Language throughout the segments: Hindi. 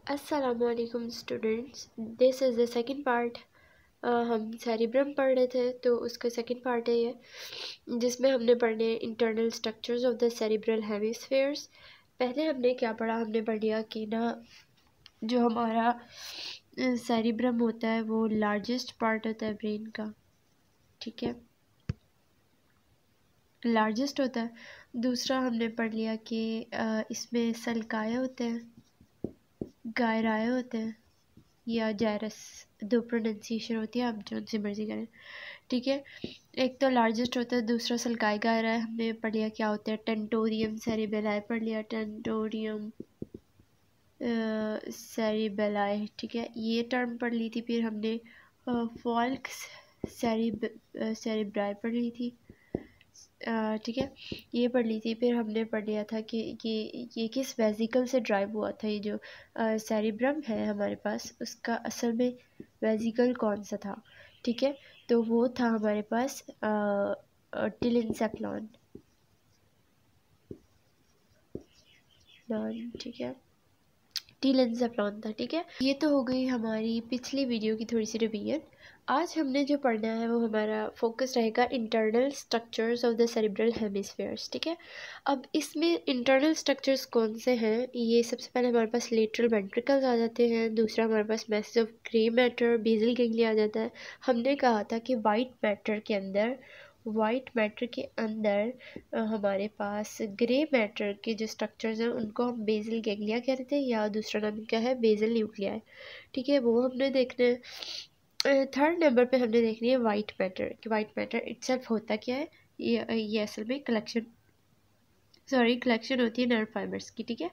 अस्सलामुअलैकुम students, this is the second part. हम सेरिब्रम पढ़ रहे थे तो उसका सेकंड पार्ट है ये, जिसमें हमने पढ़ने internal structures of the cerebral hemispheres. पहले हमने क्या पढ़ा, हमने पढ़ लिया कि ना जो हमारा सेरिब्रम होता है वो लार्जेस्ट पार्ट होता है ब्रेन का, ठीक है, लार्जेस्ट होता है। दूसरा हमने पढ़ लिया कि इसमें सल्काए होते हैं, गायराए होते हैं या जायरस, दो प्रोनाउंसिएशन होती है, आप जो से मर्जी करें, ठीक है। एक तो लार्जेस्ट होता है, दूसरा सल्काई गायरा है। हमने पढ़ लिया क्या होता है, टेंटोरियम सेरिबेलाई पढ़ लिया, टेंटोरियम सेरिबेलाई, ठीक है, ये टर्म पढ़ ली थी। फिर हमने फॉल्क्स सेरिब्राई पढ़ ली थी, ठीक है, ये पढ़ ली थी। फिर हमने पढ़ लिया था कि ये किस वेजिकल से ड्राइव हुआ था। ये जो सेरिब्रम है हमारे पास, उसका असल में वेजिकल कौन सा था, ठीक है, तो वो था हमारे पास टिलेंसेफ्लॉन, ठीक है, टिलेंसेफ्लॉन था, ठीक है। ये तो हो गई हमारी पिछली वीडियो की थोड़ी सी रिवीजन। आज हमने जो पढ़ना है वो हमारा फोकस रहेगा internal structures of the cerebral hemispheres, ठीक है। अब इसमें इंटरनल स्ट्रक्चर्स कौन से हैं, ये सबसे पहले हमारे पास लेटरल वेंट्रिकल्स आ जाते हैं। दूसरा हमारे पास message of grey matter, basal ganglia आ जाता है। हमने कहा था कि वाइट मैटर के अंदर हमारे पास ग्रे मैटर के जो स्ट्रक्चर्स हैं उनको हम बेसल गैंग्लिया कहते हैं, या दूसरा नाम क्या है, बेसल न्यूक्लिया, ठीक है, वो हमने देखना है। थर्ड नंबर पे हमने देखनी है वाइट मैटर, कि वाइट मैटर इटसेल्फ होता क्या है। ये असल में कलेक्शन होती है नर्व फाइबर्स की, ठीक है।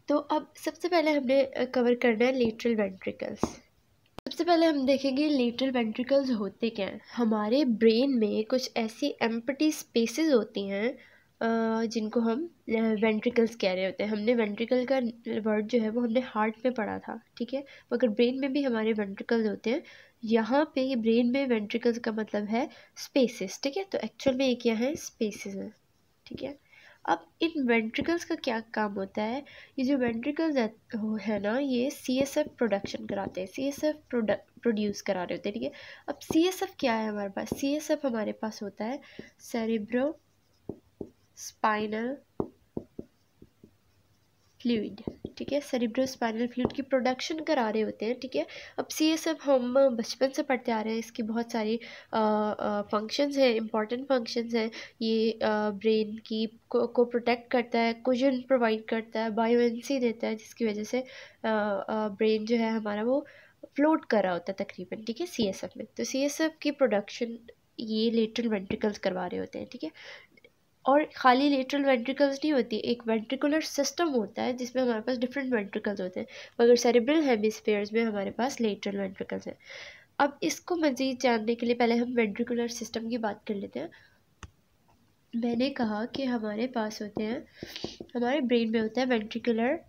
तो अब सबसे पहले हमने कवर करना है लेटरल वेंट्रिकल्स। सबसे पहले हम देखेंगे लेटरल वेंट्रिकल्स होते क्या हैं। हमारे ब्रेन में कुछ ऐसी एम्प्टी स्पेसेस होती हैं जिनको हम वेंट्रिकल्स कह रहे होते हैं। हमने वेंट्रिकल का वर्ड जो है वो हमने हार्ट में पढ़ा था, ठीक है, मगर ब्रेन में भी हमारे वेंट्रिकल्स होते हैं। यहाँ पे ये ब्रेन में वेंट्रिकल्स का मतलब है स्पेसेस, ठीक है, तो एक्चुअल में ये क्या है, स्पेसेस हैं, ठीक है। अब इन वेंट्रिकल्स का क्या काम होता है, ये जो वेंट्रिकल्स है ना, ये CSF प्रोडक्शन कराते हैं, CSF प्रोड्यूस करा रहे होते हैं, ठीक है। अब CSF क्या है हमारे पास, CSF हमारे पास होता है सेरिब्रो स्पाइनल फ्लूइड, ठीक है, सेरिब्रो स्पाइनल फ्लूइड की प्रोडक्शन करा रहे होते हैं, ठीक है। अब CSF हम बचपन से पढ़ते आ रहे हैं, इसकी बहुत सारी फंक्शंस हैं, इंपॉर्टेंट फंक्शंस हैं। ये ब्रेन की को प्रोटेक्ट करता है, कुशन प्रोवाइड करता है, बायोएनर्जी देता है, जिसकी वजह से ब्रेन जो है हमारा वो फ्लोट कर रहा होता है तकरीबन, ठीक है, CSF में। तो CSF की प्रोडक्शन ये लेटरल वेंट्रिकल्स करवा रहे होते हैं, ठीक है। और खाली लेटरल वेंट्रिकल्स नहीं होती, एक वेंट्रिकुलर सिस्टम होता है जिसमें हमारे पास डिफरेंट वेंट्रिकल्स होते हैं, मगर सेरिब्रल हेमिस्फीयर्स में हमारे पास लेटरल वेंट्रिकल्स हैं। अब इसको मज़ीद जानने के लिए पहले हम वेंट्रिकुलर सिस्टम की बात कर लेते हैं। मैंने कहा कि हमारे पास होते हैं, हमारे ब्रेन में होता है वेंट्रिकुलर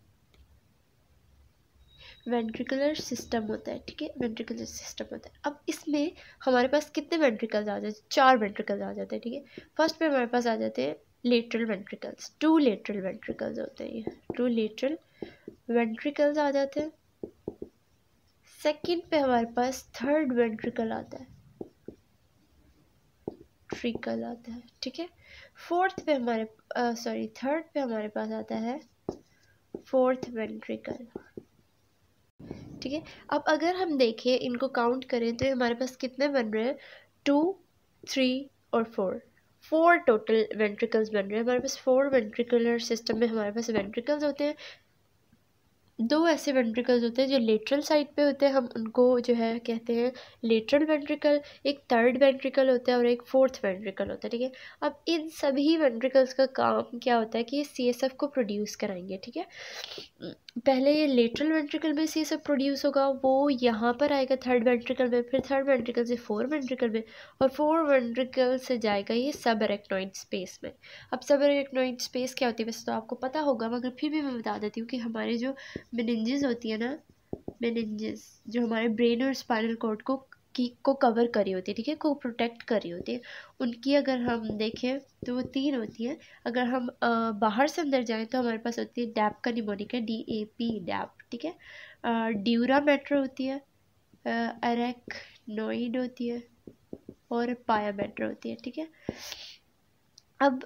सिस्टम होता है, ठीक है, वेंट्रिकुलर सिस्टम होता है। अब इसमें हमारे पास कितने वेंट्रिकल्स आ जाते हैं, 4 वेंट्रिकल्स आ जाते हैं, ठीक है। फर्स्ट पे हमारे पास आ जाते हैं लेटरल वेंट्रिकल्स, 2 लेटरल वेंट्रिकल्स होते हैं, ये 2 लेटरल वेंट्रिकल्स आ जाते हैं। सेकंड पे हमारे पास थर्ड वेंट्रिकल आता है, ट्रिकल आता है, ठीक है। फोर्थ पे हमारे थर्ड पे हमारे पास आता है फोर्थ वेंट्रिकल, ठीक है। अब अगर हम देखें, इनको काउंट करें तो हमारे पास कितने बन रहे हैं, 2, 3 और 4 टोटल वेंट्रिकल्स बन रहे हैं हमारे पास। 4 वेंट्रिकुलर सिस्टम में हमारे पास वेंट्रिकल्स होते हैं। 2 ऐसे वेंट्रिकल्स होते हैं जो लेटरल साइड पे होते हैं, हम उनको जो है कहते हैं लेटरल वेंट्रिकल। एक थर्ड वेंट्रिकल होता है और एक फोर्थ वेंट्रिकल होता है, ठीक है। अब इन सभी वेंट्रिकल्स का काम क्या होता है कि ये CSF को प्रोड्यूस कराएंगे, ठीक है। पहले ये लेटरल वेंट्रिकल में CSF प्रोड्यूस होगा, वो यहाँ पर आएगा थर्ड वेंट्रिकल में, फिर थर्ड वेंट्रिकल से 4 वेंट्रिकल में, और 4 वेंट्रिकल से जाएगा ये सब एरेक्नॉइड स्पेस में। अब सब एरेक्नॉइड स्पेस क्या होती है वैसे तो आपको पता होगा, मगर फिर भी मैं बता देती हूँ कि हमारे जो मेनिंजेस होती है ना, मेनिंजेस जो हमारे ब्रेन और स्पाइनल कॉर्ड को को कवर करी होती है, ठीक है, को प्रोटेक्ट करी होती है। उनकी अगर हम देखें तो वो 3 होती है। अगर हम बाहर से अंदर जाएं तो हमारे पास होती है डैप का निमोनिक है, DAP डैप, ठीक है। ड्यूरा मेट्रो होती है, अरेक्नोइड होती है और पाया मेट्रो होती है, ठीक है। अब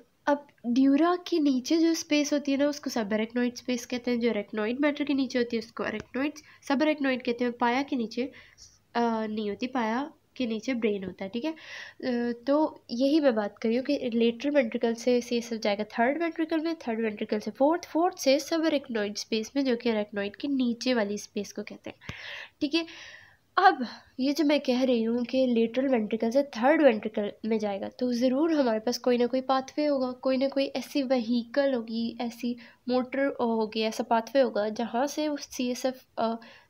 ड्यूरा के नीचे जो स्पेस होती है ना उसको सब अरेक्नोइड स्पेस कहते हैं। जो अरेक्नोइड मैटर के नीचे होती है उसको अरेक्नोइड सब अरेक्नोइड कहते हैं। पाया के नीचे नहीं होती, पाया के नीचे ब्रेन होता है, ठीक है। तो यही मैं बात कर रही हूँ कि लेटरल वेंट्रिकल से सब जाएगा थर्ड वेंट्रिकल में, थर्ड वेंट्रिकल से फोर्थ से सब अरेक्नोइड स्पेस में, जो कि अरेक्नोइड के नीचे वाली स्पेस को कहते हैं, ठीक है। अब ये जो मैं कह रही हूँ कि लेटरल वेंट्रिकल से थर्ड वेंट्रिकल में जाएगा तो ज़रूर हमारे पास कोई ना कोई पाथवे होगा, कोई ना कोई ऐसी व्हीकल होगी, ऐसी मोटर होगी, ऐसा पाथवे होगा जहाँ से वो CSF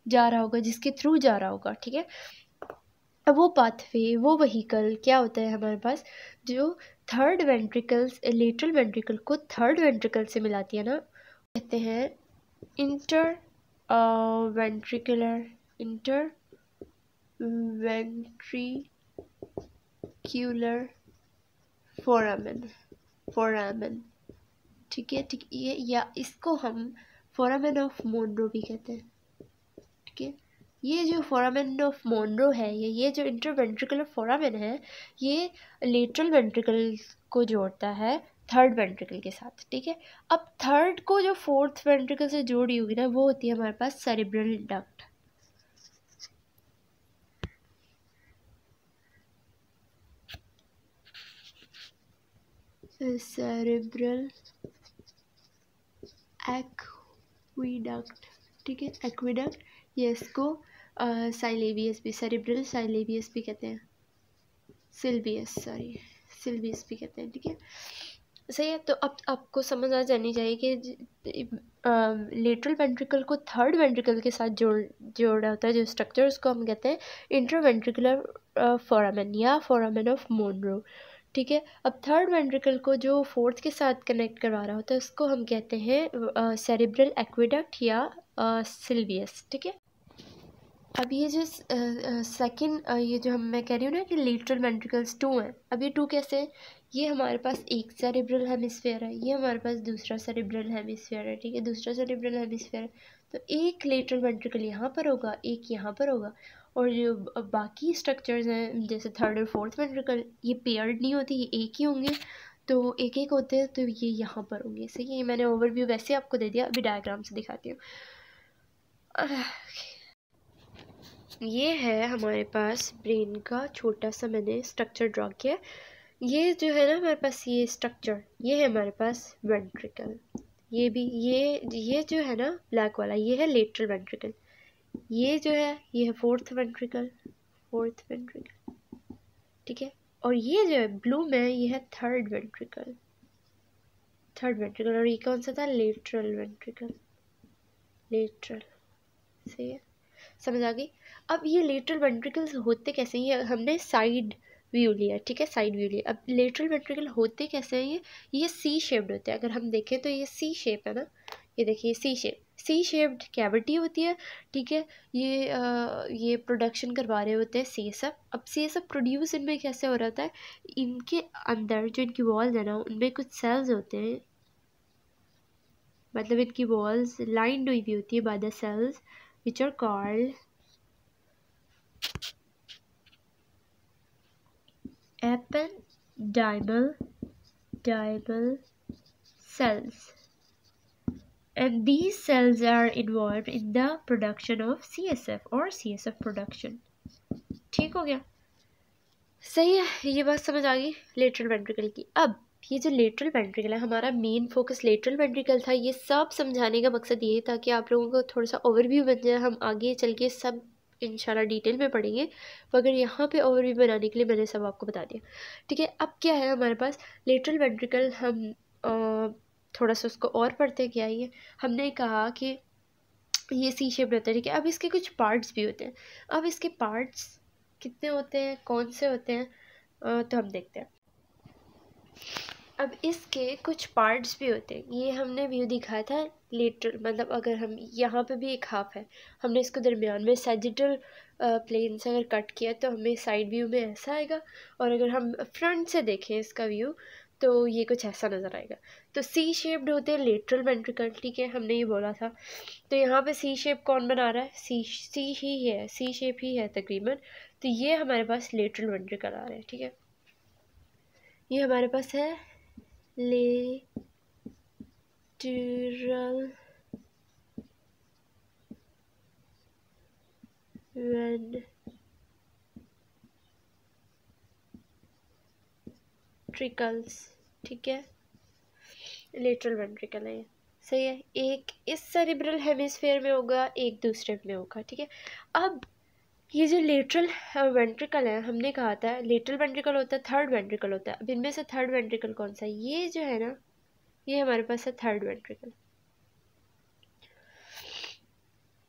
जा रहा होगा, जिसके थ्रू जा रहा होगा, ठीक है। अब वो पाथवे, वो व्हीकल क्या होता है हमारे पास, जो थर्ड वेंट्रिकल, लेटरल वेंट्रिकल को थर्ड वेंट्रिकल से मिलाती है ना, कहते हैं इंटर वेंट्रिकुलर फोरामेन, ठीक है, ठीक, ये या इसको हम फोरामेन ऑफ मोनरो भी कहते हैं, ठीक है। ये जो फोरामेन ऑफ मोनरो है, ये जो इंटरवेंट्रिकुलर फोरामेन है, ये लेटरल वेंट्रिकल को जोड़ता है थर्ड वेंट्रिकल के साथ, ठीक है। अब थर्ड को जो फोर्थ वेंट्रिकल से जोड़ी होगी ना, वो होती है हमारे पास सेरेब्रल डक्ट। सेरेब्रल एक्विडक्ट, ठीक है, एक्विडक्ट। ये इसको साइलेबियस भी, सेरेब्रल साइलेबियस भी कहते हैं, सिल्बियस भी कहते हैं, ठीक है, सही है। तो अब आपको समझ आ जानी चाहिए कि लेटरल वेंट्रिकल को थर्ड वेंट्रिकल के साथ जोड़ा होता है जो स्ट्रक्चर, उसको हम कहते हैं इंटरवेंट्रिकुलर फोरामेन या फोरामेन ऑफ मोनरो, ठीक है। अब थर्ड वेंट्रिकल को जो फोर्थ के साथ कनेक्ट करवा रहा होता है उसको हम कहते हैं सेरेब्रल एक्विडक्ट या सिल्वियस, ठीक है। अब ये जो सेकंड, ये जो मैं कह रही हूँ ना कि लेटरल वेंट्रिकल्स 2 हैं, अब ये 2 कैसे हैं, ये हमारे पास एक सेरेब्रल हेमिस्फीयर है, ये हमारे पास दूसरा सेरेब्रल हेमिस्फीयर है, ठीक है, दूसरा सेरेब्रल हेमिस्फीयर है। तो एक लेटरल वेंट्रिकल यहाँ पर होगा, एक यहाँ पर होगा, और जो बाकी स्ट्रक्चर्स हैं जैसे थर्ड और फोर्थ वेंट्रिकल, ये पेयर्ड नहीं होती, ये एक ही होंगे, तो एक एक होते हैं, तो ये यहाँ पर होंगे, सही है। मैंने ओवरव्यू वैसे आपको दे दिया, अभी डायग्राम से दिखाती हूँ। ये है हमारे पास ब्रेन का छोटा सा मैंने स्ट्रक्चर ड्रॉ किया। ये जो है ना हमारे पास ये स्ट्रक्चर, ये है हमारे पास वेंट्रिकल, ये भी ये जो है ना ब्लैक वाला, ये है लेटरल वेंट्रिकल, ये जो है ये है फोर्थ वेंट्रिकल, ठीक है। और ये जो है ब्लू में ये है थर्ड वेंट्रिकल, और ये कौन सा था, लेटरल वेंट्रिकल, लेटरल, सही है, समझ आ गई। अब ये लेटरल वेंट्रिकल्स होते कैसे हैं, ये हमने साइड व्यू लिया, ठीक है, साइड व्यू लिया। अब लेटरल वेंट्रिकल होते कैसे हैं, ये सी शेप्ड होते हैं। अगर हम देखें तो ये सी शेप है ना, ये देखिए सी शेप्ड कैविटी होती है, ठीक है। ये प्रोडक्शन करवा रहे होते हैं CSF। अब CSF प्रोड्यूस इनमें कैसे हो रहा है, इनके अंदर जो इनकी वॉल्स है ना, उनमें कुछ सेल्स होते हैं, मतलब इनकी वॉल्स लाइंड हुई होती है by the sales which are called ependymal cells, and these cells are involved in the production of CSF or CSF production, ठीक हो गया, सही है। ये बात समझ आ गई लेटरल वेंट्रिकल की। अब ये जो लेटरल वेंट्रिकल है, हमारा मेन फोकस लेटरल वेंट्रिकल था, ये सब समझाने का मकसद ये था कि आप लोगों को थोड़ा सा ओवरव्यू बन जाए, हम आगे चल के सब इंशाल्लाह डिटेल में पढ़ेंगे, मगर यहाँ पे ओवरव्यू बनाने के लिए मैंने सब आपको बता दिया, ठीक है। अब क्या है हमारे पास लेटरल वेंट्रिकल, हम थोड़ा सा उसको और पढ़ते हैं। क्या ये हमने कहा कि ये सी शेप रहता है, ठीक है। अब इसके कुछ पार्ट्स भी होते हैं। अब इसके पार्ट्स कितने होते हैं, कौन से होते हैं, तो हम देखते हैं। अब इसके कुछ पार्ट्स भी होते हैं। ये हमने व्यू दिखाया था लेटरल, मतलब अगर हम यहाँ पे भी एक हाफ है, हमने इसको दरमियान में सैजिटल प्लेन से अगर कट किया तो हमें साइड व्यू में ऐसा आएगा, और अगर हम फ्रंट से देखें इसका व्यू तो ये कुछ ऐसा नज़र आएगा। तो सी शेप्ड होते हैं लेटरल वेंट्रिकल, ठीक है, हमने ये बोला था। तो यहाँ पे सी शेप कौन बना रहा है? सी ही है, सी शेप ही है तकरीबन। तो ये हमारे पास लेटरल वेंट्रिकल आ रहा है, ठीक है। ये हमारे पास है लेटरल वेंट्रिकल्स, ठीक है, लेटरल वेंट्रिकल है ये, सही है। एक इस सेरिब्रल हेमिस्फीयर में होगा, एक दूसरे में होगा, ठीक है। अब ये जो लेटरल वेंट्रिकल है, हमने कहा था लेटरल वेंट्रिकल होता है, थर्ड वेंट्रिकल होता है। अब इनमें से थर्ड वेंट्रिकल कौन सा है? ये जो है ना, ये हमारे पास है थर्ड वेंट्रिकल,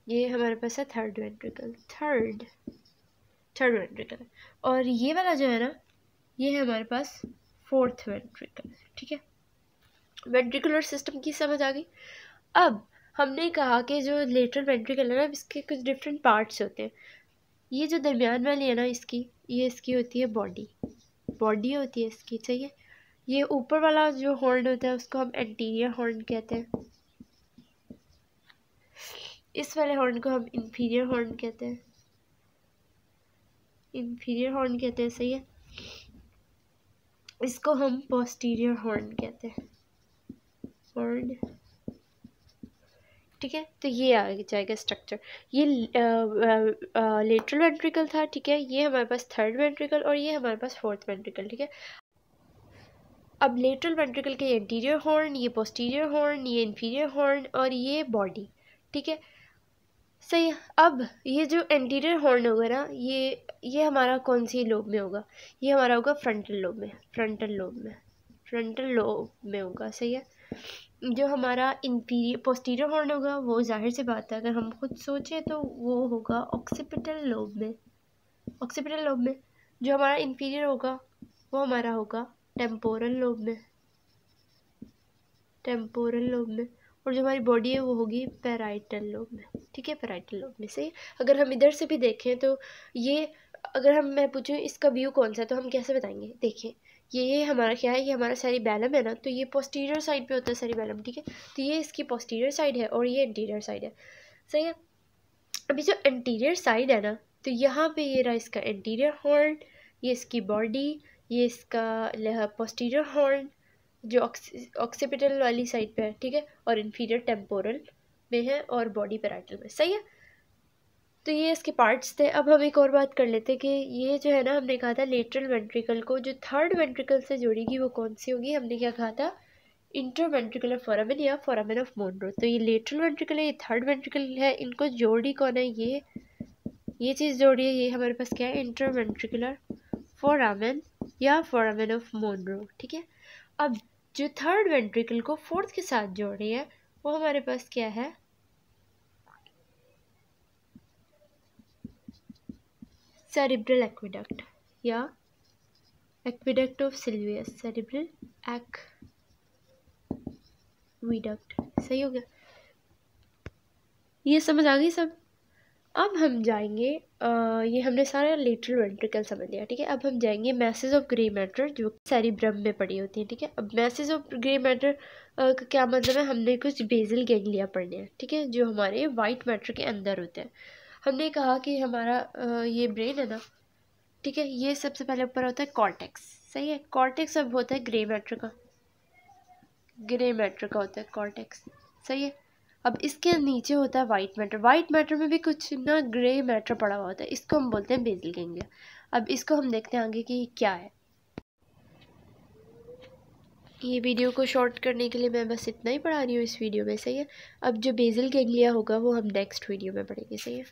ये हमारे पास है थर्ड वेंट्रिकल, थर्ड वेंट्रिकल। और ये वाला जो है ना, ये है हमारे पास फोर्थ वेंट्रिकल, ठीक है। वेंट्रिकुलर सिस्टम की समझ आ गई। अब हमने कहा कि जो लेटरल वेंट्रिकल है ना, इसके कुछ डिफरेंट पार्ट्स होते हैं। ये जो दरमियान वाली है ना इसकी, ये इसकी होती है बॉडी होती है इसकी, चाहिए। ये ऊपर वाला जो हॉर्न होता है उसको हम एंटीरियर हॉर्न कहते हैं, इस वाले हॉर्न को हम इंफीरियर हॉर्न कहते हैं, सही है। इसको हम पोस्टीरियर हॉर्न कहते हैं, हॉर्न, ठीक है। तो ये आ जाएगा स्ट्रक्चर। ये लेटरल वेंट्रिकल था, ठीक है। ये हमारे पास थर्ड वेंट्रिकल और ये हमारे पास फोर्थ वेंट्रिकल, ठीक है। अब लेटरल वेंट्रिकल के एंटीरियर हॉर्न, ये पोस्टीरियर हॉर्न, ये इंफीरियर हॉर्न और ये बॉडी, ठीक है, सही है। अब ये जो एंटीरियर हॉर्न होगा ना, ये हमारा कौन सी लोब में होगा? ये हमारा होगा फ्रंटल लोब में, होगा, सही है। जो हमारा पोस्टीरियर हॉर्न होगा वो जाहिर सी बात है, अगर हम खुद सोचें तो वो होगा ऑक्सीपिटल लोब में, जो हमारा इंफीरियर होगा वो हमारा होगा टेम्पोरल लोब में, और जो हमारी बॉडी है वो होगी पैराइटल लोब में, ठीक है, पैराइटल लोब में, सही। अगर हम इधर से भी देखें तो ये, अगर मैं पूछूं इसका व्यू कौन सा है तो हम कैसे बताएंगे? देखिए, ये हमारा क्या है, ये हमारा सेरिबेलम है ना, तो ये पोस्टीरियर साइड पे होता है सेरिबेलम, ठीक है। तो ये इसकी पोस्टीरियर साइड है और ये एंटीरियर साइड है, सही है। अभी जो एंटीरियर साइड है ना, तो यहाँ पे ये रहा इसका एंटीरियर हॉर्न, ये इसकी बॉडी, ये इसका पोस्टीरियर हॉर्न जो ऑक्सीपिटल वाली साइड पे है, ठीक है, और इन्फीरियर टेम्पोरल में है और बॉडी पैराइटल में, सही है। तो ये इसके पार्ट्स थे। अब हम एक और बात कर लेते हैं कि ये जो है ना, हमने कहा था लेटरल वेंट्रिकल को जो थर्ड वेंट्रिकल से जोड़ेगी वो कौन सी होगी? हमने क्या कहा था? इंटरवेंट्रिकुलर फोरामेन या फोरामेन ऑफ मोनरो। तो ये लेटरल वेंट्रिकल है, ये थर्ड वेंट्रिकल है, इनको जोड़ी कौन है? ये चीज़ जोड़ी है, ये हमारे पास क्या है? इंटरवेंट्रिकुलर फोरामेन या फोरामेन ऑफ मोनरो, ठीक है। अब जो थर्ड वेंट्रिकल को फोर्थ के साथ जोड़ रही है वो हमारे पास क्या है? सेरिब्रल एक्विडक्ट या aqueduct of Silvius, cerebral aqueduct, सही हो गया। ये समझ आ गई सब? अब हम जाएंगे, ये हमने सारा लेटरल वेंट्रिकल समझ लिया, ठीक है। अब हम जाएंगे मैसेज ऑफ ग्रे मैटर जो सेरिब्रम में पड़ी होती है, ठीक है। अब मैसेज ऑफ ग्रे मैटर का क्या मतलब है? हमने कुछ बेसल गैंग्लिया पढ़ने हैं, ठीक है, जो हमारे वाइट मैटर के अंदर होते हैं। हमने कहा कि हमारा ये ब्रेन है ना, ठीक है, ये सबसे पहले ऊपर होता है कॉर्टेक्स, सही है। कॉर्टेक्स अब होता है ग्रे मैटर का होता है कॉर्टेक्स, सही है। अब इसके नीचे होता है वाइट मैटर में भी कुछ ना ग्रे मैटर पड़ा हुआ होता है, इसको हम बोलते हैं बेसल गैंग्लिया। अब इसको हम देखते हैं आगे कि क्या है। ये वीडियो को शॉर्ट करने के लिए मैं बस इतना ही पढ़ा रही हूँ इस वीडियो में, सही है। अब जो बेसल गैंग्लिया होगा वो हम नेक्स्ट वीडियो में पढ़ेंगे, सही है।